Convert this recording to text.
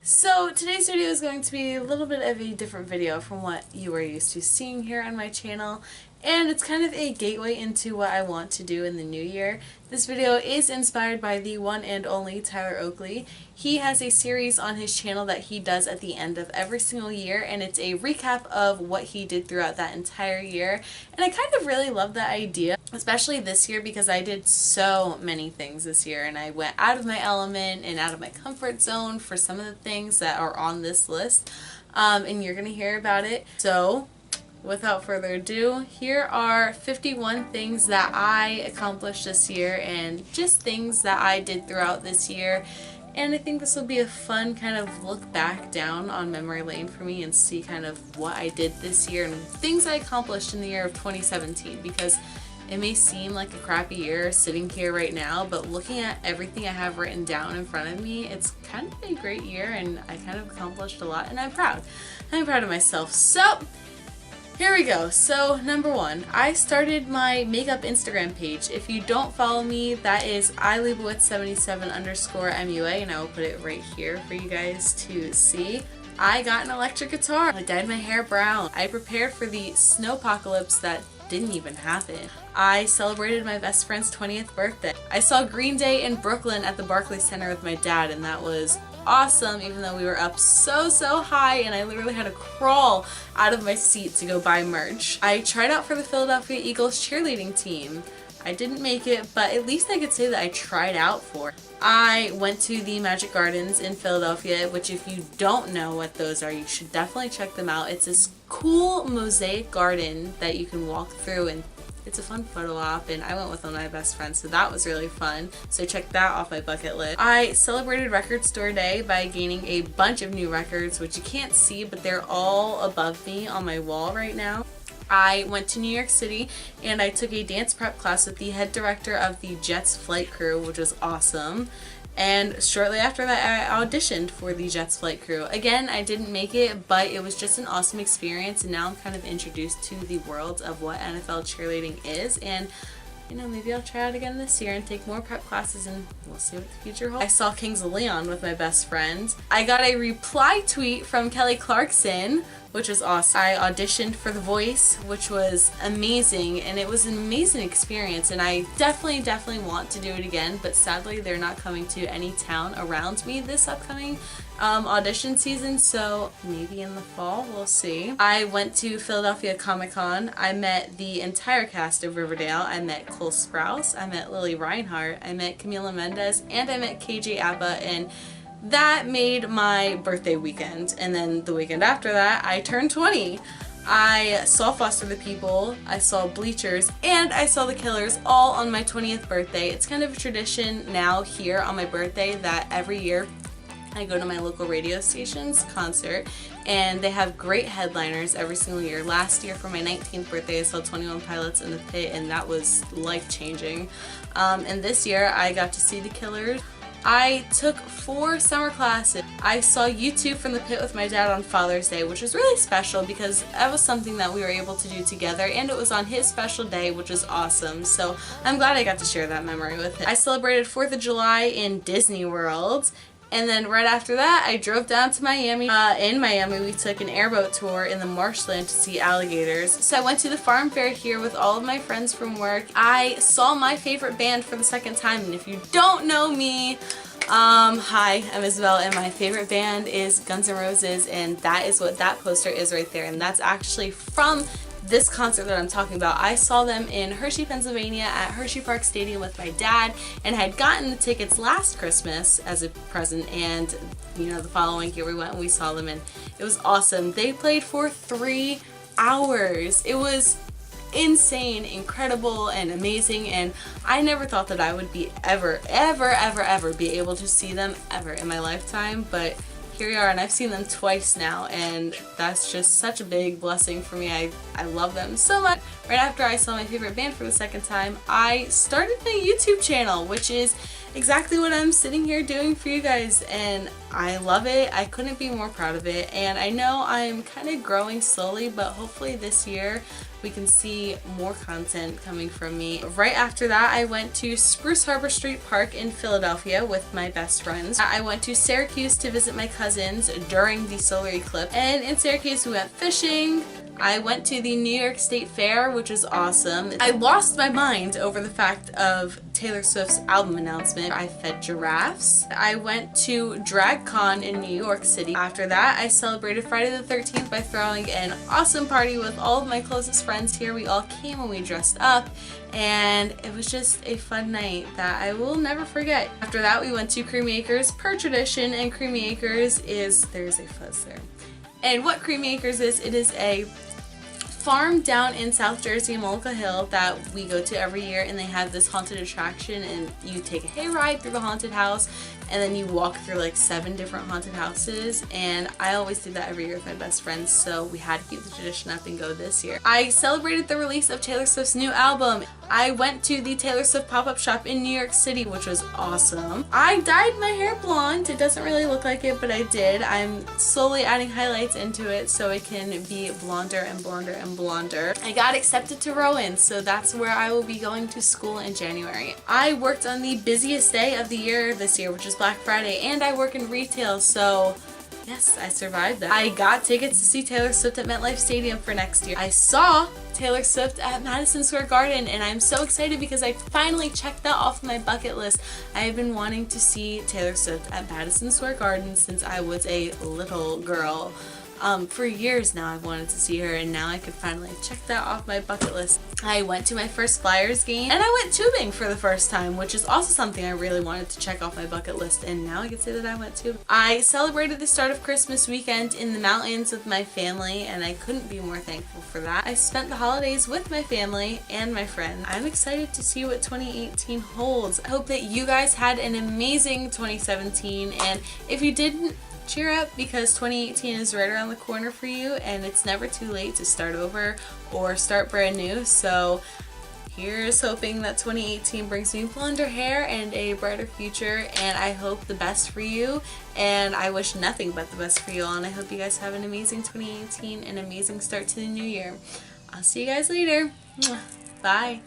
So today's video is going to be a little bit of a different video from what you are used to seeing here on my channel, and it's kind of a gateway into what I want to do in the new year. This video is inspired by the one and only Tyler Oakley. He has a series on his channel that he does at the end of every single year, and it's a recap of what he did throughout that entire year. And I kind of really love that idea, especially this year because I did so many things this year and I went out of my element and out of my comfort zone for some of the things that are on this list, and you're gonna hear about it. So without further ado, here are 51 things that I accomplished this year and just things that I did throughout this year. And I think this will be a fun kind of look back down on memory lane for me and see kind of what I did this year and things I accomplished in the year of 2017, because it may seem like a crappy year sitting here right now, but looking at everything I have written down in front of me, it's kind of a great year and I kind of accomplished a lot and I'm proud. I'm proud of myself. So here we go. So number one, I started my makeup Instagram page. If you don't follow me, that is ilebowitz77_MUA, and I will put it right here for you guys to see. I got an electric guitar. I dyed my hair brown. I prepared for the snowpocalypse that didn't even happen. I celebrated my best friend's 20th birthday. I saw Green Day in Brooklyn at the Barclays Center with my dad, and that was awesome, even though we were up so high and I literally had to crawl out of my seat to go buy merch. I tried out for the Philadelphia Eagles cheerleading team. I didn't make it, but at least I could say that I tried out for it. I went to the Magic Gardens in Philadelphia, which if you don't know what those are, you should definitely check them out. It's this cool mosaic garden that you can walk through, and it's a fun photo op, and I went with one of my best friends, so that was really fun. So check that off my bucket list. I celebrated Record Store Day by gaining a bunch of new records, which you can't see, but they're all above me on my wall right now. I went to New York City and I took a dance prep class with the head director of the Jets flight crew, which was awesome. And shortly after that, I auditioned for the Jets flight crew. Again, I didn't make it, but it was just an awesome experience, and now I'm kind of introduced to the world of what NFL cheerleading is, and you know, maybe I'll try it again this year and take more prep classes, and we'll see what the future holds. I saw Kings of Leon with my best friend. I got a reply tweet from Kelly Clarkson, which was awesome. I auditioned for The Voice, which was amazing, and it was an amazing experience, and I definitely want to do it again, but sadly they're not coming to any town around me this upcoming audition season, so maybe in the fall, we'll see. I went to Philadelphia Comic-Con. I met the entire cast of Riverdale. I met Cole Sprouse, I met Lily Reinhart, I met Camila Mendes, and I met KJ Apa, and that made my birthday weekend. And then the weekend after that, I turned 20. I saw Foster the People, I saw Bleachers, and I saw The Killers all on my 20th birthday. It's kind of a tradition now here on my birthday that every year I go to my local radio station's concert, and they have great headliners every single year. Last year for my 19th birthday I saw 21 Pilots in the Pit, and that was life-changing. And this year I got to see The Killers. I took 4 summer classes. I saw U2 from the Pit with my dad on Father's Day, which was really special because that was something that we were able to do together, and it was on his special day, which was awesome. So I'm glad I got to share that memory with him. I celebrated 4th of July in Disney World. And then right after that, I drove down to Miami. In Miami, we took an airboat tour in the marshland to see alligators. So I went to the farm fair here with all of my friends from work. I saw my favorite band for the second time, and if you don't know me, hi, I'm Isabelle, and my favorite band is Guns N' Roses, and that is what that poster is right there, and that's actually from this concert that I'm talking about. I saw them in Hershey, Pennsylvania at Hershey Park Stadium with my dad, and had gotten the tickets last Christmas as a present, and you know, the following year we went and we saw them, and it was awesome. They played for 3 hours. It was insane, incredible, and amazing, and I never thought that I would be ever be able to see them ever in my lifetime, but here we are, and I've seen them twice now, and that's just such a big blessing for me. I love them so much. right after I saw my favorite band for the second time, I started a YouTube channel, which is exactly what I'm sitting here doing for you guys, and I love it. I couldn't be more proud of it, and I know I'm kind of growing slowly, but hopefully this year we can see more content coming from me. Right after that, I went to Spruce Harbor Street Park in Philadelphia with my best friends. I went to Syracuse to visit my cousins during the solar eclipse, and in Syracuse we went fishing. I went to the New York State Fair, which was awesome. I lost my mind over the fact of Taylor Swift's album announcement. I fed giraffes. I went to DragCon in New York City. After that, I celebrated Friday the 13th by throwing an awesome party with all of my closest friends here. We all came and we dressed up, and it was just a fun night that I will never forget. After that, we went to Creamy Acres per tradition, and Creamy Acres is, there's a fuzz there. And what Creamy Acres is, it is a farm down in South Jersey in Mullica Hill that we go to every year, and they have this haunted attraction, and you take a hayride through the haunted house, and then you walk through like 7 different haunted houses, and I always do that every year with my best friends, so we had to keep the tradition up and go this year. I celebrated the release of Taylor Swift's new album. I went to the Taylor Swift pop-up shop in New York City, which was awesome. I dyed my hair blonde. It doesn't really look like it, but I did. I'm slowly adding highlights into it so it can be blonder and blonder and blonder. I got accepted to Rowan, so that's where I will be going to school in January. I worked on the busiest day of the year this year, which is Black Friday, and I work in retail, so yes, I survived that. I got tickets to see Taylor Swift at MetLife Stadium for next year. I saw Taylor Swift at Madison Square Garden, and I'm so excited because I finally checked that off my bucket list. I have been wanting to see Taylor Swift at Madison Square Garden since I was a little girl. For years now I've wanted to see her, and now I could finally check that off my bucket list. I went to my first Flyers game, and I went tubing for the first time, which is also something I really wanted to check off my bucket list, and now I can say that I went tubing. I celebrated the start of Christmas weekend in the mountains with my family, and I couldn't be more thankful for that. I spent the holidays with my family and my friends. I'm excited to see what 2018 holds. I hope that you guys had an amazing 2017, and if you didn't, cheer up, because 2018 is right around the corner for you, and it's never too late to start over or start brand new. So here's hoping that 2018 brings me blonder hair and a brighter future, and I hope the best for you, and I wish nothing but the best for you all, and I hope you guys have an amazing 2018, an amazing start to the new year. I'll see you guys later. Bye.